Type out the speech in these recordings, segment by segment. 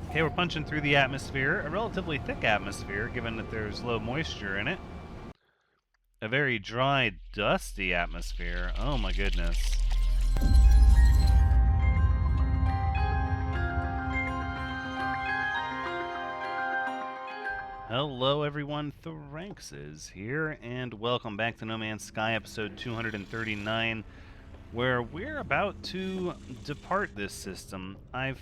Okay, we're punching through the atmosphere, a relatively thick atmosphere given that there's low moisture in it. A very dry, dusty atmosphere. Oh my goodness. Hello everyone, Thoranx is here, and welcome back to No Man's Sky episode 239, where we're about to depart this system. I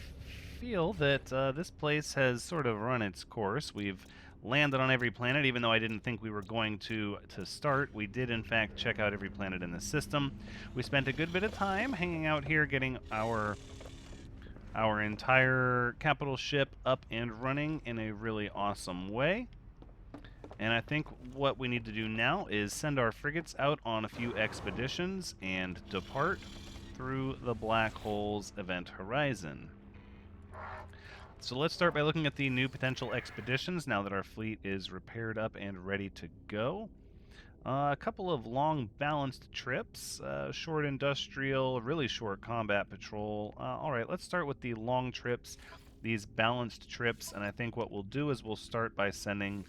feel that this place has sort of run its course. We've landed on every planet, even though I didn't think we were going to start. We did, in fact, check out every planet in the system. We spent a good bit of time hanging out here, getting our entire capital ship up and running in a really awesome way. And I think what we need to do now is send our frigates out on a few expeditions and depart through the black hole's event horizon. So let's start by looking at the new potential expeditions now that our fleet is repaired up and ready to go. A couple of long balanced trips, short industrial, really short combat patrol. Alright, let's start with the long trips, these balanced trips, and I think what we'll do is we'll start by sending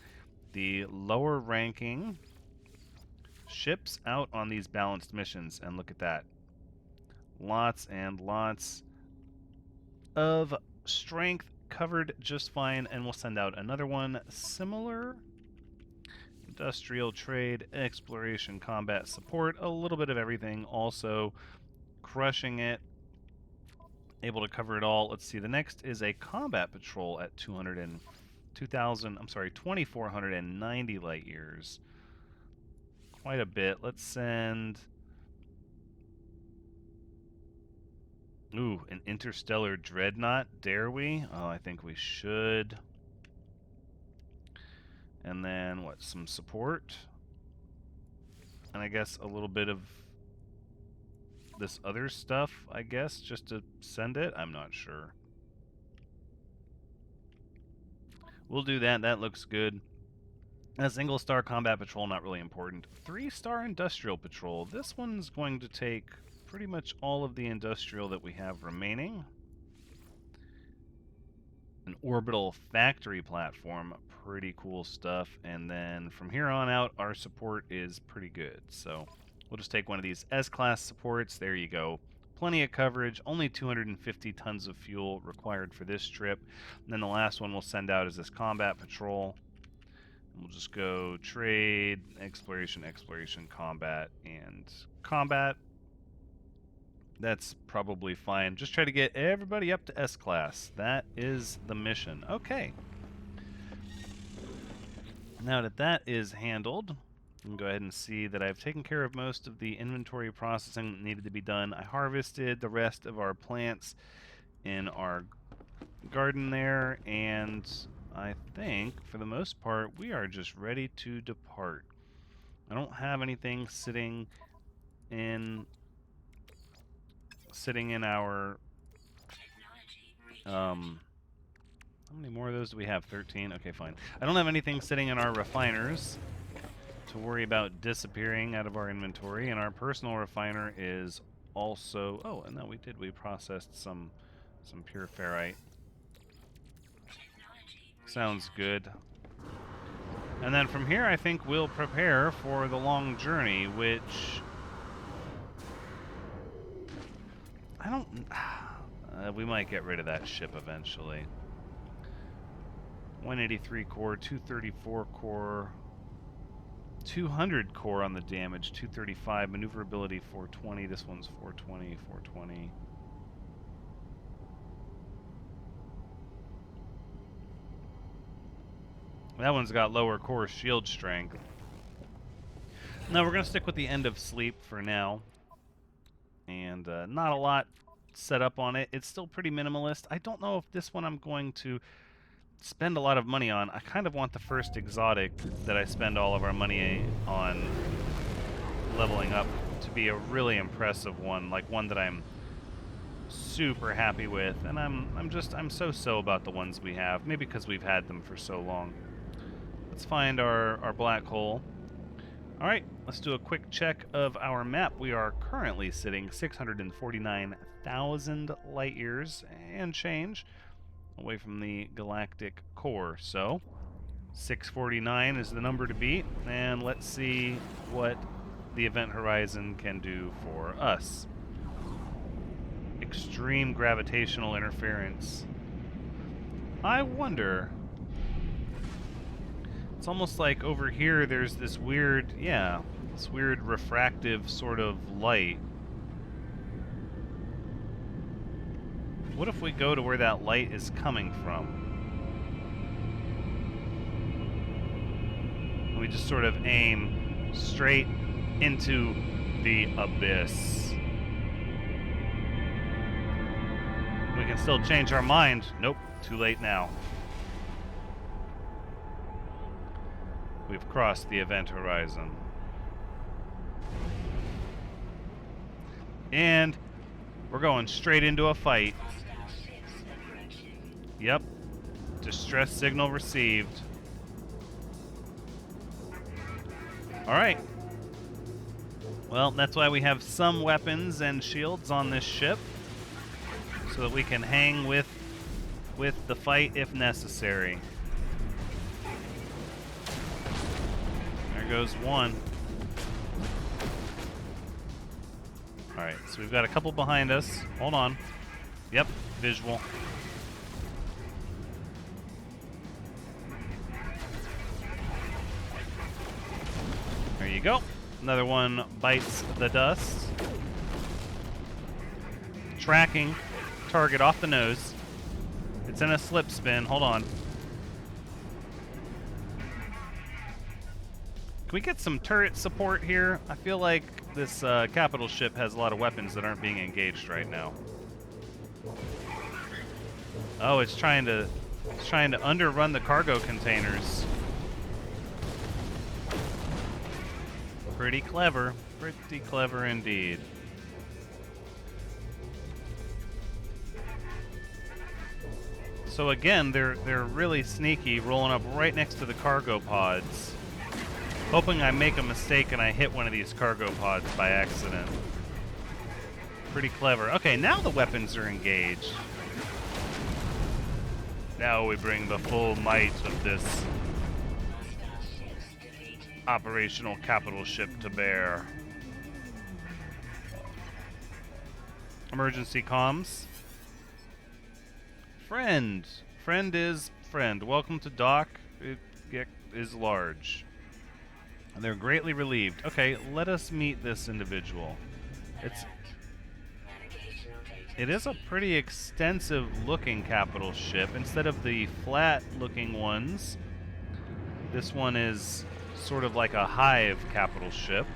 the lower ranking ships out on these balanced missions, and look at that. Lots and lots of strength covered just fine, and we'll send out another one similar. Industrial trade, exploration, combat support, a little bit of everything, also crushing it, able to cover it all. Let's see, the next is a combat patrol at 2490 light years. Quite a bit. Let's send... Ooh, an interstellar dreadnought. Dare we? Oh, I think we should. And then, what, some support? And I guess a little bit of this other stuff, I guess, just to send it? I'm not sure. We'll do that. That looks good. A single-star combat patrol, not really important. 3-star industrial patrol. This one's going to take pretty much all of the industrial that we have remaining. An orbital factory platform, pretty cool stuff. And then from here on out, our support is pretty good. So we'll just take one of these S-class supports. There you go. Plenty of coverage, only 250 tons of fuel required for this trip. And then the last one we'll send out is this combat patrol. And we'll just go trade, exploration, combat, and combat. That's probably fine. Just try to get everybody up to S-class. That is the mission. Okay. Now that that is handled, you can go ahead and see that I've taken care of most of the inventory processing that needed to be done. I harvested the rest of our plants in our garden there, and I think, for the most part, we are just ready to depart. I don't have anything sitting in our how many more of those do we have? 13? Okay, fine. I don't have anything sitting in our refiners to worry about disappearing out of our inventory, and our personal refiner is also... Oh, and no, we processed some pure ferrite. Sounds good. And then from here, I think we'll prepare for the long journey, which... I don't... we might get rid of that ship eventually. 183 core, 234 core, 200 core on the damage, 235, maneuverability 420, this one's 420, 420. That one's got lower core shield strength. No, we're going to stick with the end of sleep for now. And not a lot set up on it. It's still pretty minimalist. I don't know if this one I'm going to spend a lot of money on. I kind of want the first exotic that I spend all of our money on leveling up to be a really impressive one, like one that I'm super happy with. And I'm so about the ones we have, maybe because we've had them for so long. Let's find our black hole. Alright, let's do a quick check of our map. We are currently sitting 649,000 light years and change away from the galactic core. So 649 is the number to beat, and let's see what the event horizon can do for us. Extreme gravitational interference. I wonder. It's almost like over here there's this weird, this weird refractive sort of light. What if we go to where that light is coming from? And we just sort of aim straight into the abyss. We can still change our mind. Nope, too late now. We've crossed the event horizon. And we're going straight into a fight. Yep. Distress signal received. Alright. Well, that's why we have some weapons and shields on this ship, so that we can hang with the fight if necessary. There goes one. Alright, so we've got a couple behind us. Hold on. Yep, visual. There you go. Another one bites the dust. Tracking target off the nose. It's in a slip spin. Hold on. Can we get some turret support here? I feel like this capital ship has a lot of weapons that aren't being engaged right now. Oh, it's trying to underrun the cargo containers. Pretty clever. Pretty clever indeed. So again, they're really sneaky, rolling up right next to the cargo pods. Hoping I make a mistake and I hit one of these cargo pods by accident. Pretty clever. Okay, now the weapons are engaged. Now we bring the full might of this operational capital ship to bear. Emergency comms. Friend. Friend is friend. Welcome to dock. It is large. And they're greatly relieved. Okay, let us meet this individual. It is a pretty extensive looking capital ship. Instead of the flat looking ones, this one is sort of like a hive capital ship.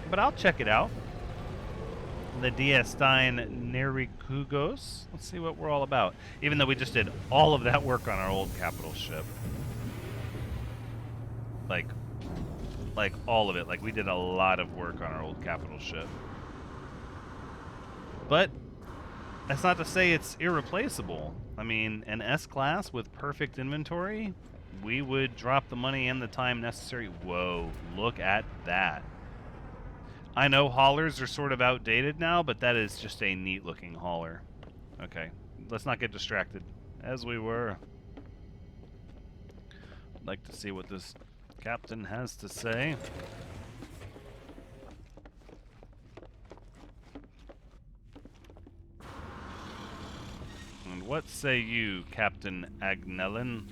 But I'll check it out. The Diastine Nerikugos. Let's see what we're all about. Even though we just did all of that work on our old capital ship. Like all of it. Like we did a lot of work on our old capital ship. But that's not to say it's irreplaceable. I mean, an S-class with perfect inventory, we would drop the money and the time necessary. Whoa, look at that. I know haulers are sort of outdated now, but that is just a neat looking hauler. Okay, let's not get distracted, as we were. I'd like to see what this captain has to say. And what say you, Captain Agnellin?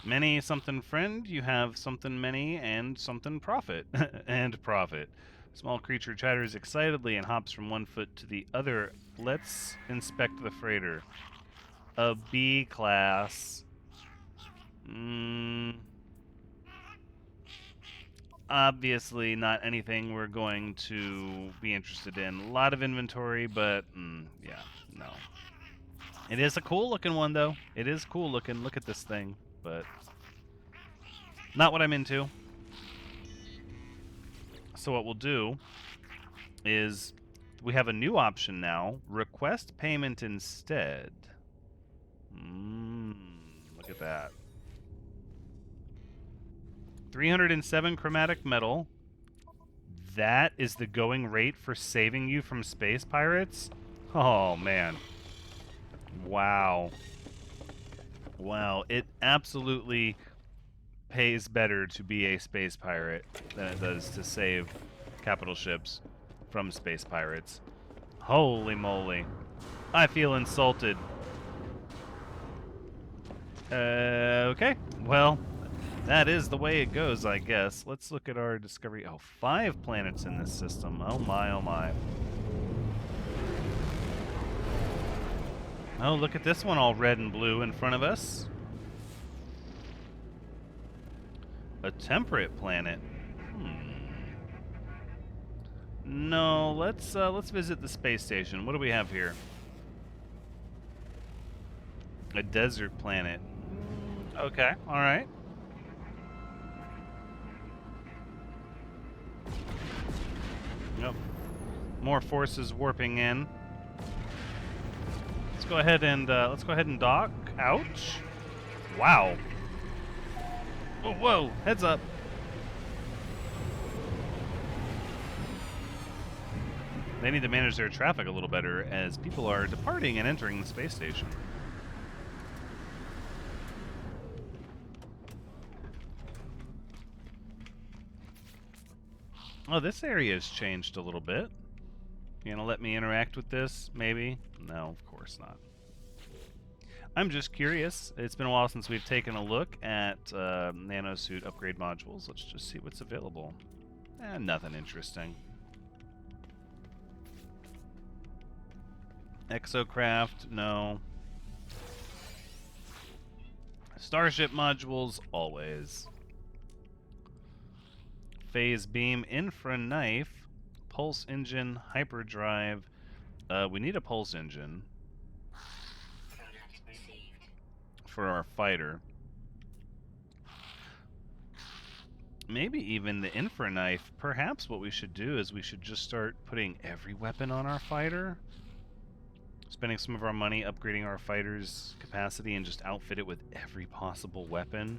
Many something friend, you have something many, and something profit. And profit. Small creature chatters excitedly and hops from one foot to the other. Let's inspect the freighter. A B class. Obviously not anything we're going to be interested in. A lot of inventory, but yeah, no. It is a cool looking one though. It is cool looking. Look at this thing, but not what I'm into. So what we'll do is we have a new option now. Request payment instead. Look at that. 307 chromatic metal. That is the going rate for saving you from space pirates? Oh, man. Wow. Wow, it absolutely pays better to be a space pirate than it does to save capital ships from space pirates. Holy moly. I feel insulted. Okay. Well, that is the way it goes, I guess. Let's look at our discovery. Oh, 5 planets in this system. Oh my, oh my. Oh, look at this one all red and blue in front of us. A temperate planet. No, let's visit the space station. What do we have here? A desert planet. Okay, all right. Yep. More forces warping in. Let's go ahead and dock. Ouch! Wow. Whoa, whoa! Heads up. They need to manage their traffic a little better as people are departing and entering the space station. Oh, this area has changed a little bit. You gonna let me interact with this, maybe? No, of course not. I'm just curious. It's been a while since we've taken a look at Nanosuit upgrade modules. Let's just see what's available. Nothing interesting. Exocraft, no. Starship modules, always. Phase beam, infra knife, pulse engine, hyperdrive. We need a pulse engine for our fighter. Maybe even the infra knife. Perhaps what we should do is we should just start putting every weapon on our fighter. Spending some of our money upgrading our fighter's capacity and just outfit it with every possible weapon.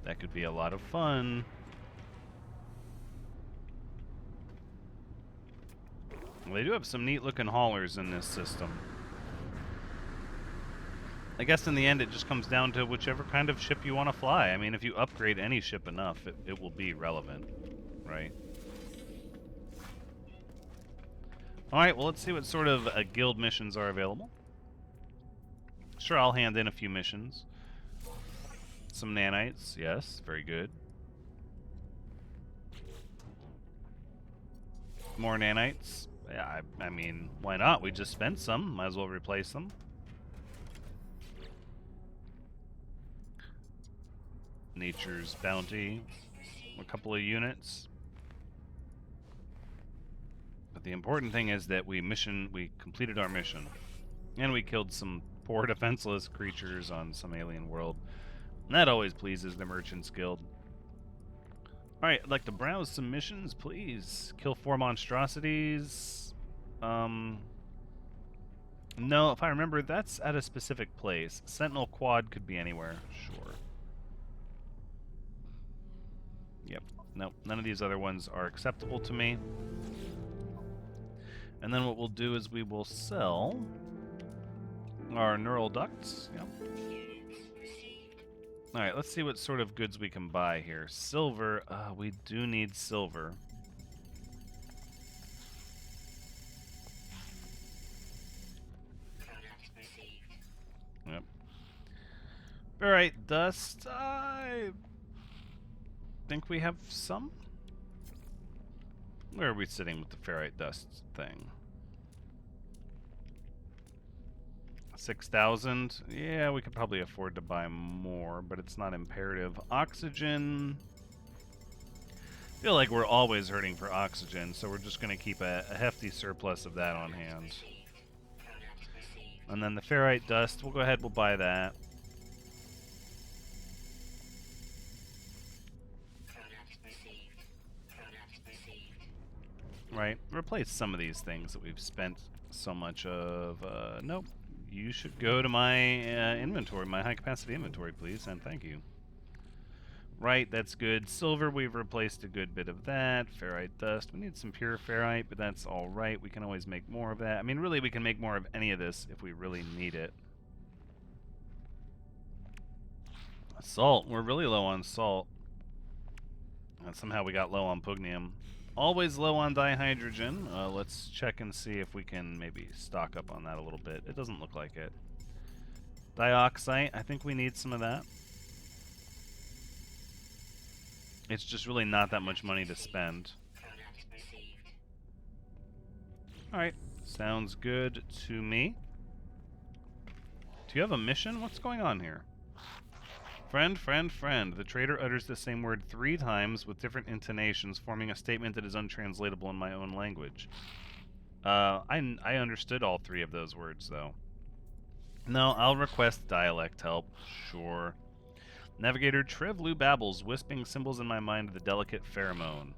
That could be a lot of fun. Well, they do have some neat looking haulers in this system. I guess in the end it just comes down to whichever kind of ship you want to fly. I mean, if you upgrade any ship enough, it will be relevant, right? Alright, well, let's see what sort of guild missions are available. Sure, I'll hand in a few missions. Some nanites, yes, very good. More nanites. Yeah, I mean, why not? We just spent some, might as well replace them. Nature's Bounty, a couple of units. But the important thing is that we completed our mission. And we killed some poor defenseless creatures on some alien world. And that always pleases the Merchants Guild. Alright, I'd like to browse some missions, please. Kill 4 monstrosities. No, if I remember, that's at a specific place. Sentinel Quad could be anywhere, sure. Yep, nope, none of these other ones are acceptable to me. And then what we'll do is we will sell our neural ducts. Yep. Alright, let's see what sort of goods we can buy here. Silver, we do need silver. Yep. Alright, dust, I think we have some? Where are we sitting with the ferrite dust thing? 6,000? Yeah, we could probably afford to buy more, but it's not imperative. Oxygen. I feel like we're always hurting for oxygen, so we're just going to keep a hefty surplus of that on hand. And then the ferrite dust, we'll go ahead, we'll buy that. Right, replace some of these things that we've spent so much of. Nope. You should go to my inventory, my high capacity inventory, please, and thank you. Right, that's good. Silver, we've replaced a good bit of that. Ferrite dust. We need some pure ferrite, but that's all right. We can always make more of that. I mean, really, we can make more of any of this if we really need it. Salt. We're really low on salt. And somehow we got low on pugnium. Always low on dihydrogen. Let's check and see if we can maybe stock up on that a little bit. It doesn't look like it. Dioxite. I think we need some of that. It's just really not that much money to spend. Alright, sounds good to me. Do you have a mission? What's going on here? Friend, friend, friend. The trader utters the same word 3 times with different intonations, forming a statement that is untranslatable in my own language. I understood all 3 of those words, though. No, I'll request dialect help. Sure. Navigator Trevlu babbles, wisping symbols in my mind of the delicate pheromone.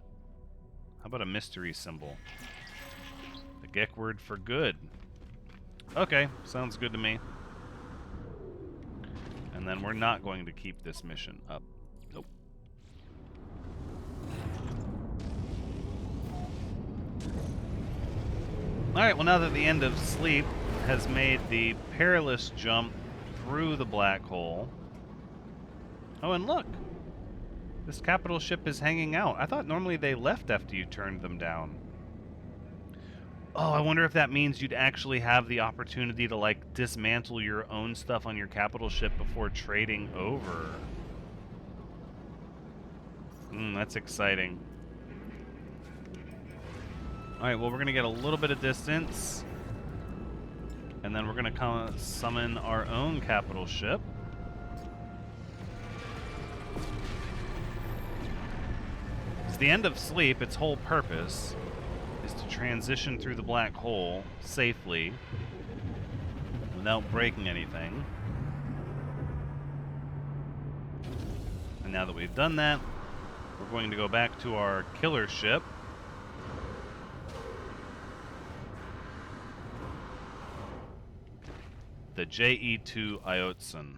How about a mystery symbol? The Gek word for good. Okay, sounds good to me. And then we're not going to keep this mission up. Nope. Alright, well now that the end of sleep has made the perilous jump through the black hole. Oh, and look! This capital ship is hanging out. I thought normally they left after you turned them down. Oh, I wonder if that means you'd actually have the opportunity to, like, dismantle your own stuff on your capital ship before trading over. That's exciting. Alright, well, we're going to get a little bit of distance. And then we're going to summon our own capital ship. It's the end of sleep. Its whole purpose is to transition through the black hole safely without breaking anything. And now that we've done that, we're going to go back to our killer ship. The JE2 Iotson,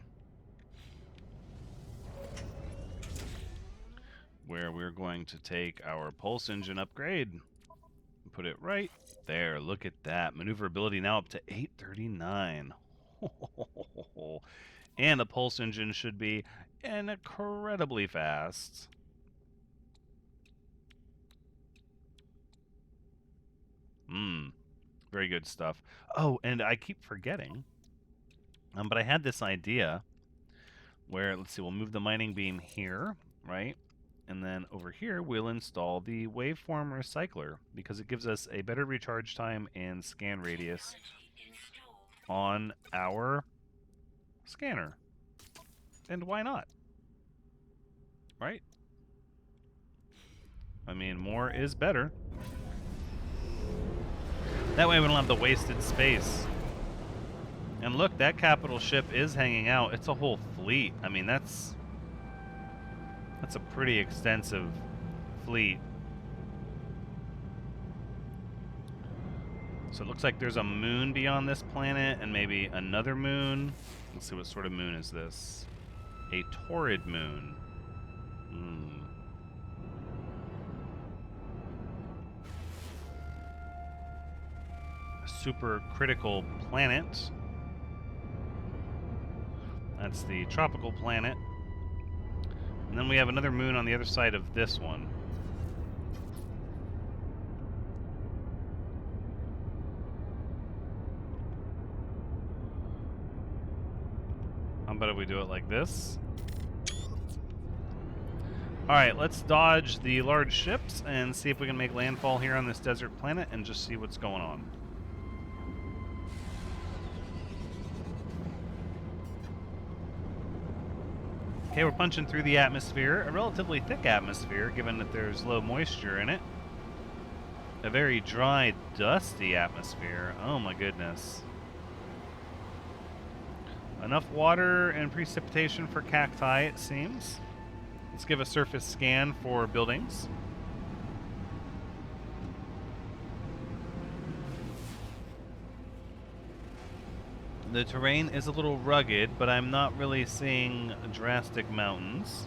where we're going to take our pulse engine upgrade and put it right there. Look at that. Maneuverability now up to 839. And the pulse engine should be incredibly fast. Very good stuff. Oh, and I keep forgetting. But I had this idea where, let's see, we'll move the mining beam here, right? And then over here, we'll install the waveform recycler because it gives us a better recharge time and scan radius on our scanner. And why not? Right? I mean, more is better. That way we don't have the wasted space. And look, that capital ship is hanging out. It's a whole fleet. I mean, that's a pretty extensive fleet. So it looks like there's a moon beyond this planet and maybe another moon. Let's see, what sort of moon is this? A torrid moon. A super critical planet. That's the tropical planet. And then we have another moon on the other side of this one. How about if we do it like this? Alright, let's dodge the large ships and see if we can make landfall here on this desert planet and just see what's going on. Okay, we're punching through the atmosphere, a relatively thick atmosphere given that there's low moisture in it. A very dry, dusty atmosphere. Oh my goodness. Enough water and precipitation for cacti, it seems. Let's give a surface scan for buildings. The terrain is a little rugged, but I'm not really seeing drastic mountains.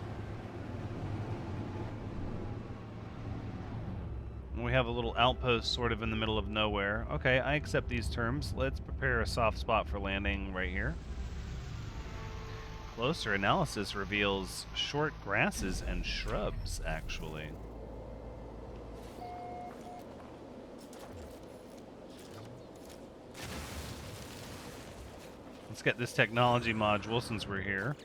have a little outpost sort of in the middle of nowhere. Okay, I accept these terms. Let's prepare a soft spot for landing right here. Closer analysis reveals short grasses and shrubs, actually. Let's get this technology module since we're here.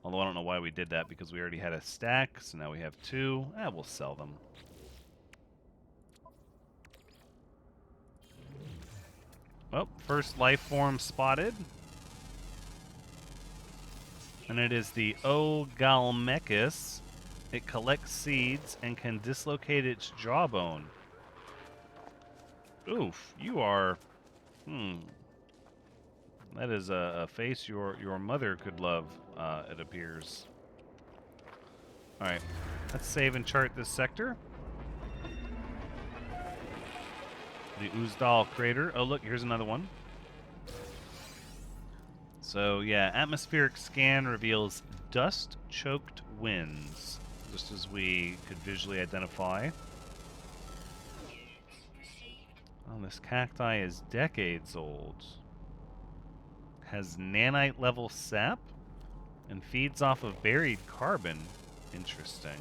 Although I don't know why we did that, because we already had a stack, so now we have 2. We'll sell them. Well, first Lifeform Spotted. And it is the Oglemecca. It collects seeds and can dislocate its jawbone. Oof, you are... That is a face your mother could love, it appears. Alright, let's save and chart this sector. The Uzdal crater. Oh, look, here's another one. So, yeah, atmospheric scan reveals dust-choked winds, just as we could visually identify. Oh, this cacti is decades old. Has nanite-level sap and feeds off of buried carbon. Interesting.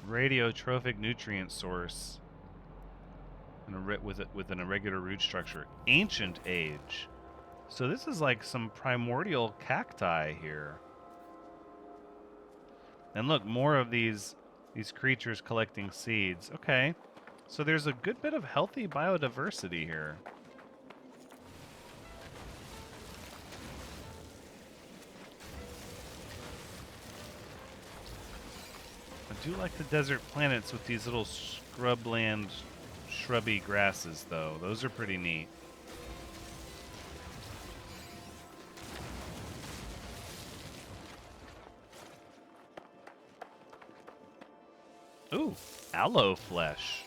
Radiotrophic nutrient source. And with an irregular root structure. Ancient age. So this is like some primordial cacti here. And look, more of these creatures collecting seeds. Okay. So there's a good bit of healthy biodiversity here. I do like the desert planets with these little scrubland, shrubby grasses, though. Those are pretty neat. Ooh, aloe flesh.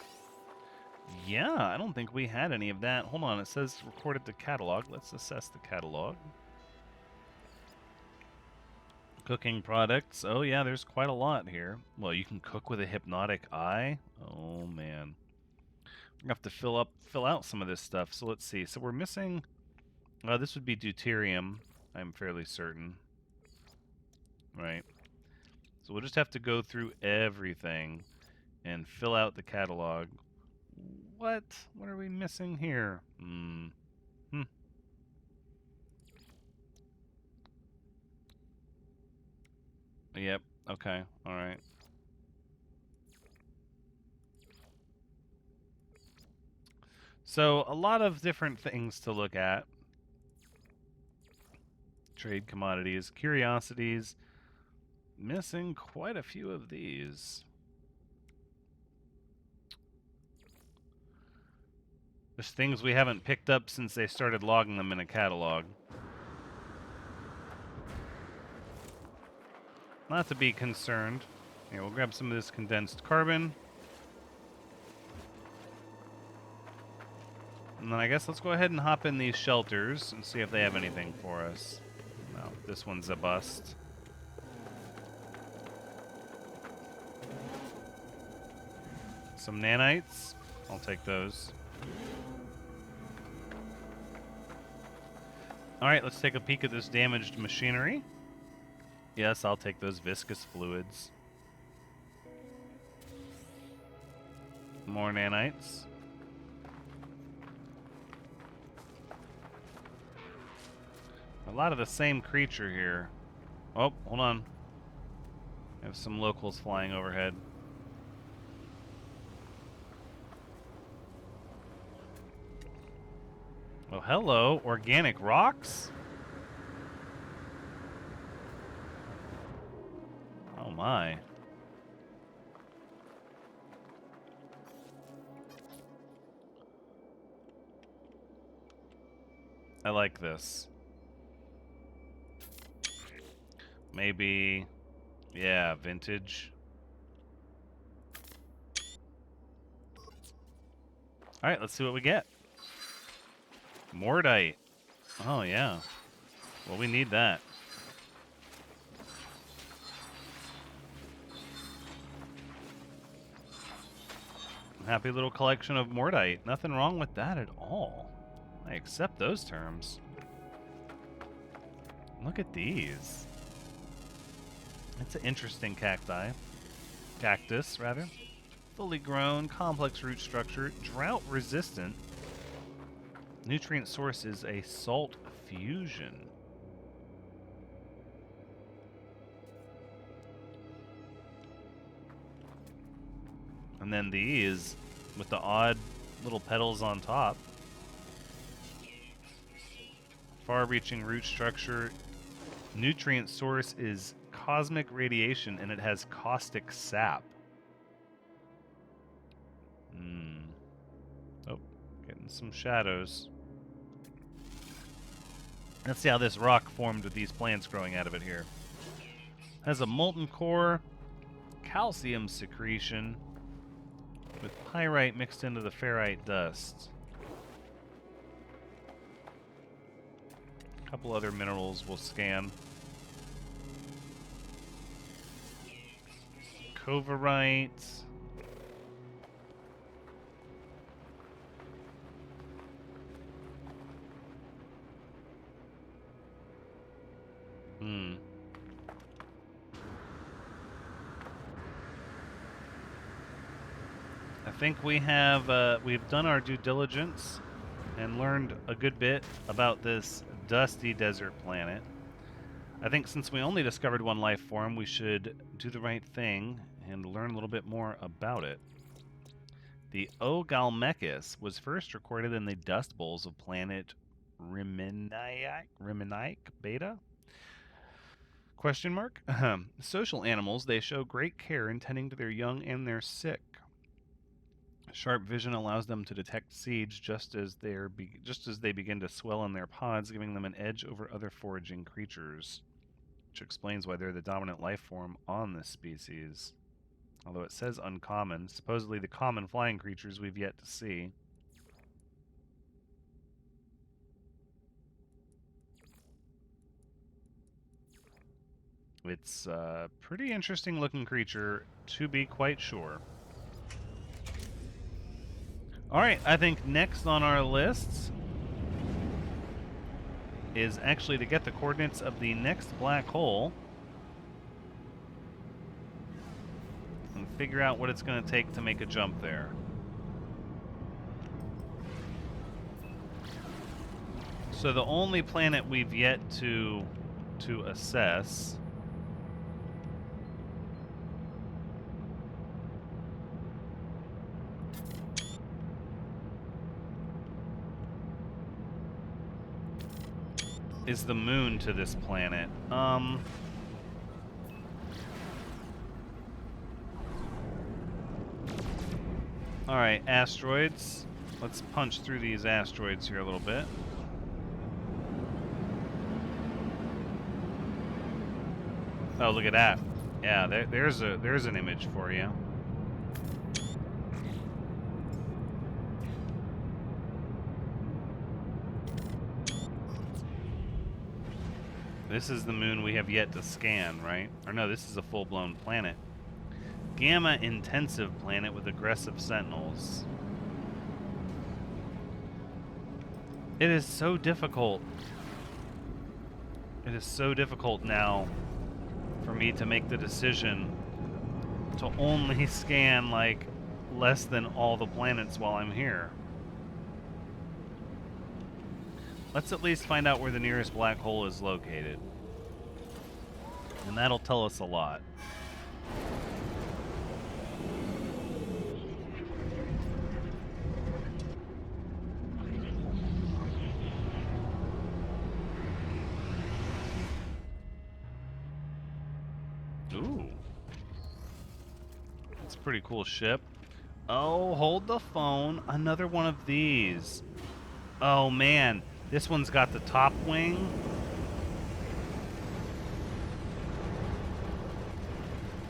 Yeah, I don't think we had any of that. Hold on, it says recorded the catalog. Let's assess the catalog. Cooking products. Oh yeah, there's quite a lot here. Well, you can cook with a hypnotic eye. Oh man. We're gonna have to fill out some of this stuff. So let's see. So we're missing this would be deuterium, I'm fairly certain. Right. So we'll just have to go through everything and fill out the catalog. What? What are we missing here? Yep. Okay. All right. So, a lot of different things to look at. Trade commodities, curiosities. Missing quite a few of these. There's things we haven't picked up since they started logging them in a catalog. Not to be concerned. Here, we'll grab some of this condensed carbon. And then I guess let's go ahead and hop in these shelters and see if they have anything for us. No, this one's a bust. Some nanites. I'll take those. Alright, let's take a peek at this damaged machinery. Yes, I'll take those viscous fluids. More nanites. A lot of the same creature here. Oh, hold on. I have some locals flying overhead. Oh, hello. Organic rocks? Oh, my. I like this. Maybe, yeah, vintage. Alright, let's see what we get. Mordite. Oh, yeah. Well, we need that. Happy little collection of Mordite. Nothing wrong with that at all. I accept those terms. Look at these. It's an interesting cacti. Cactus, rather. Fully grown, complex root structure, drought resistant. Nutrient source is a salt fusion. And then these, with the odd little petals on top. Far-reaching root structure. Nutrient source is cosmic radiation, and it has caustic sap. Oh, getting some shadows. Let's see how this rock formed with these plants growing out of it here. Has a molten core, calcium secretion, with pyrite mixed into the ferrite dust. A couple other minerals we'll scan. Coverite. I think we have we've done our due diligence and learned a good bit about this dusty desert planet. I think since we only discovered one life form, we should do the right thing and learn a little bit more about it. The Oglemecca was first recorded in the dust bowls of planet Riminiac Beta? Question mark? Social animals, they show great care in tending to their young and their sick. Sharp vision allows them to detect seeds just as they begin to swell in their pods, giving them an edge over other foraging creatures, which explains why they're the dominant life form on this species. Although it says uncommon, supposedly the common flying creatures we've yet to see. It's a pretty interesting looking creature, to be quite sure. Alright, I think next on our list is actually to get the coordinates of the next black hole and figure out what it's going to take to make a jump there. So the only planet we've yet to assess is the moon to this planet. Alright, asteroids. Let's punch through these asteroids here a little bit. Oh, look at that. Yeah, there's an image for you. This is the moon we have yet to scan, right? Or no, this is a full-blown planet. Gamma-intensive planet with aggressive sentinels. It is so difficult. It is so difficult now for me to make the decision to only scan, like, less than all the planets while I'm here. Let's at least find out where the nearest black hole is located. And that'll tell us a lot. Ooh. That's a pretty cool ship. Oh, hold the phone. Another one of these. Oh, man. This one's got the top wing.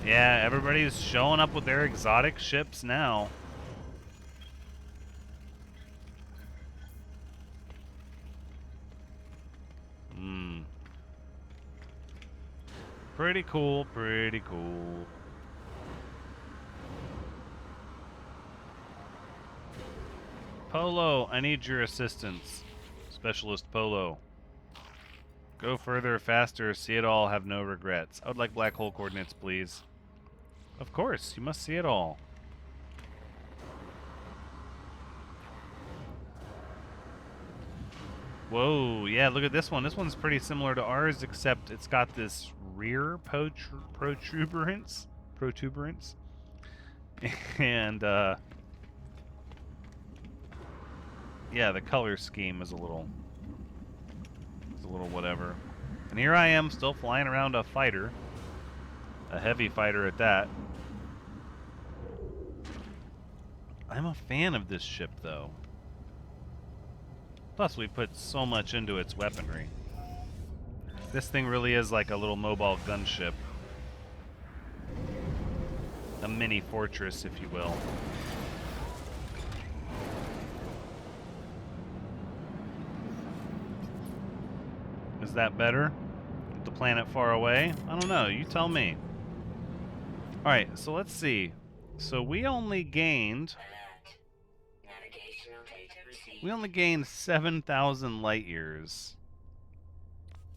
Yeah, everybody's showing up with their exotic ships now. Pretty cool, pretty cool. Polo, I need your assistance. Specialist Polo. Go further, faster, see it all, have no regrets. I would like black hole coordinates, please. Of course, you must see it all. Whoa, yeah, look at this one. This one's pretty similar to ours, except it's got this rear protuberance. And, yeah, the color scheme is a little whatever. And here I am, still flying around a fighter. A heavy fighter at that. I'm a fan of this ship, though. Plus, we put so much into its weaponry. This thing really is like a little mobile gunship. A mini fortress, if you will. Is that better? The planet far away? I don't know. You tell me. Alright, so let's see. So we only gained 7,000 light years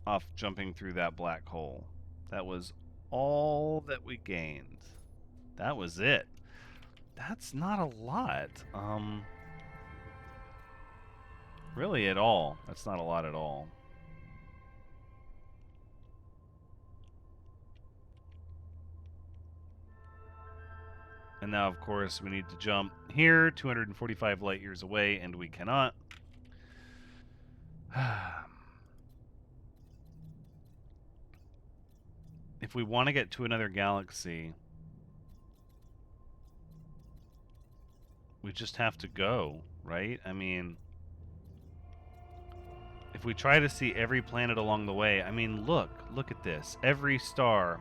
off jumping through that black hole. That was all that we gained. That was it. That's not a lot. Really at all. That's not a lot at all. And now, of course, we need to jump here, 245 light years away, and we cannot. If we want to get to another galaxy, we just have to go, right? I mean, if we try to see every planet along the way, I mean, look at this. Every star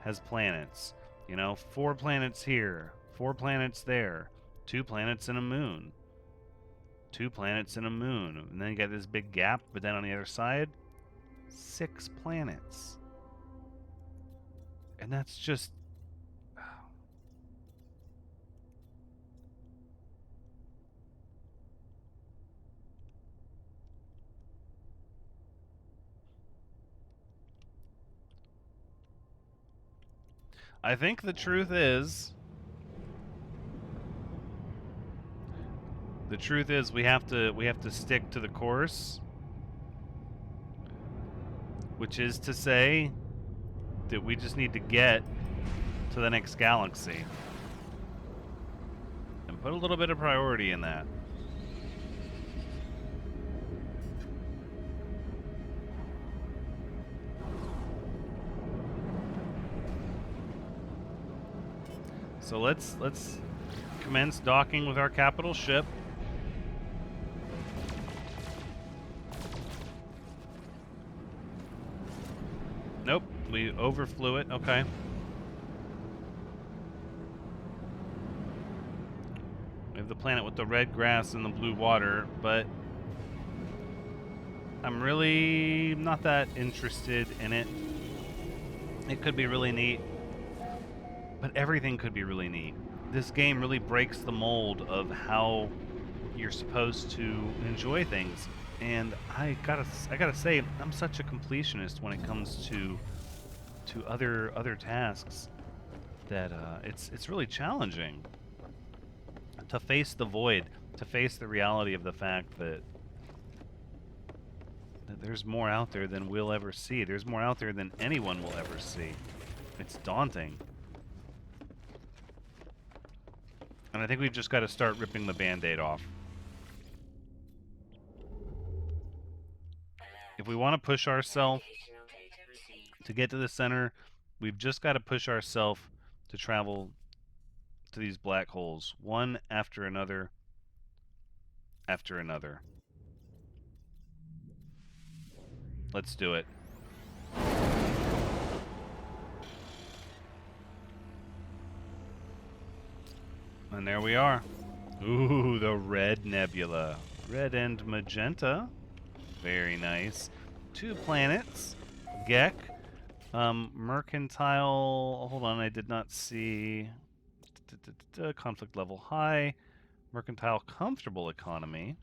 has planets. You know, 4 planets here, 4 planets there, 2 planets and a moon. 2 planets and a moon. And then you got this big gap, but then on the other side, 6 planets. And that's just... I think the truth is we have to stick to the course, which is to say that we just need to get to the next galaxy and put a little bit of priority in that. So let's commence docking with our capital ship. Nope, we overflew it. Okay. We have the planet with the red grass and the blue water, but I'm really not that interested in it. It could be really neat. But everything could be really neat. This game really breaks the mold of how you're supposed to enjoy things. And I gotta say, I'm such a completionist when it comes to other tasks that it's really challenging to face the void, to face the reality of the fact that there's more out there than we'll ever see. There's more out there than anyone will ever see. It's daunting. And I think we've just got to start ripping the Band-Aid off. If we want to push ourselves to get to the center, we've just got to push ourselves to travel to these black holes, one after another, after another. Let's do it. And there we are. Ooh, the Red Nebula. Red and magenta. Very nice. 2 planets. Gek. Mercantile. Hold on, I did not see. Conflict level high. Mercantile comfortable economy.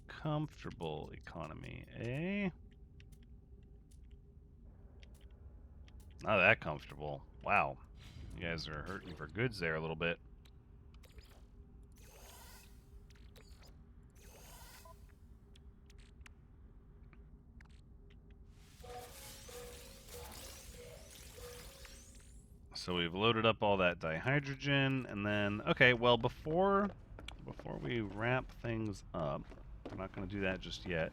Comfortable economy, eh? Not that comfortable. Wow. You guys are hurting for goods there a little bit. So we've loaded up all that dihydrogen, and then, okay, well, before we wrap things up, we're not going to do that just yet.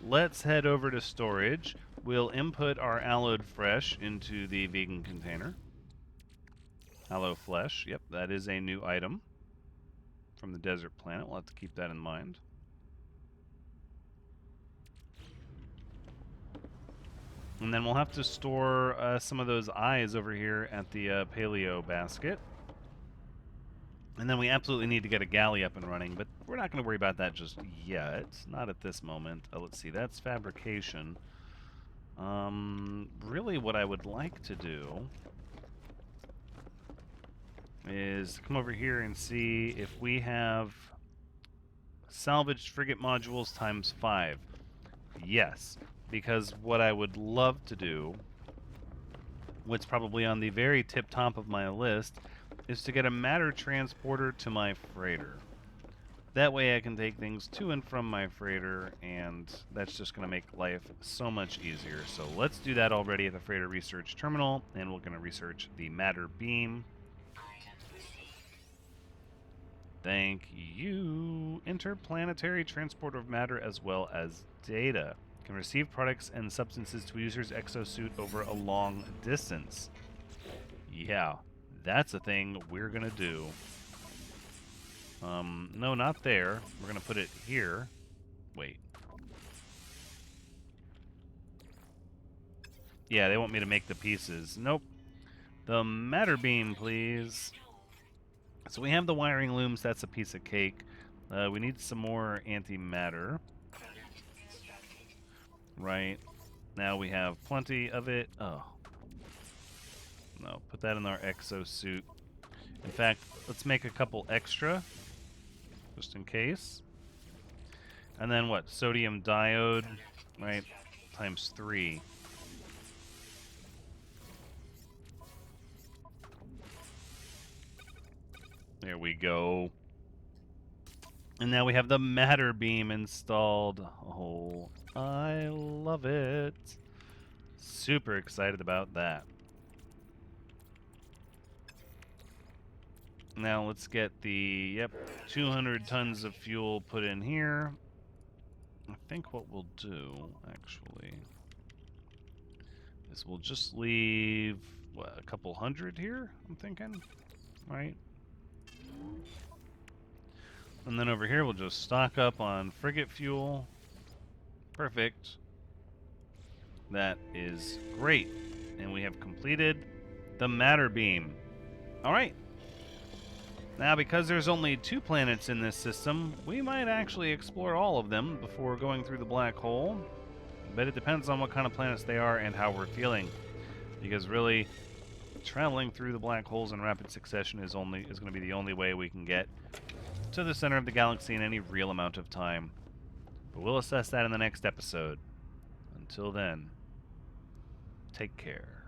Let's head over to storage. We'll input our allowed fresh into the vegan container. Aloe flesh, yep, that is a new item from the desert planet. We'll have to keep that in mind. And then we'll have to store some of those eyes over here at the paleo basket. And then we absolutely need to get a galley up and running, but we're not going to worry about that just yet. Not at this moment. Let's see, that's fabrication. Really what I would like to do is come over here and see if we have salvaged frigate modules times 5. Yes. Because what I would love to do, what's probably on the very tip top of my list, is to get a matter transporter to my freighter. That way I can take things to and from my freighter, and that's just going to make life so much easier. So let's do that already at the freighter research terminal, and we're going to research the matter beam. Thank you. Interplanetary transport of matter as well as data. Can receive products and substances to a user's exosuit over a long distance. Yeah, that's a thing we're gonna do. No, not there. We're gonna put it here. Wait. Yeah, they want me to make the pieces. Nope. The matter beam, please. So we have the wiring looms. That's a piece of cake. We need some more antimatter. Right. Now we have plenty of it. Oh. No, put that in our exosuit. In fact, let's make a couple extra, just in case. And then what? Sodium diode, right? Times 3. There we go. And now we have the matter beam installed. Oh, I love it. Super excited about that. Now let's get the, 200 tons of fuel put in here. I think what we'll do, actually, is we'll just leave, what, a couple hundred here, I'm thinking, right? And then over here we'll just stock up on frigate fuel. Perfect. That is great. And we have completed the matter beam. Alright. Now, because there's only 2 planets in this system, we might actually explore all of them before going through the black hole. But it depends on what kind of planets they are and how we're feeling. Because really, traveling through the black holes in rapid succession is going to be the only way we can get to the center of the galaxy in any real amount of time. But we'll assess that in the next episode. Until then, take care.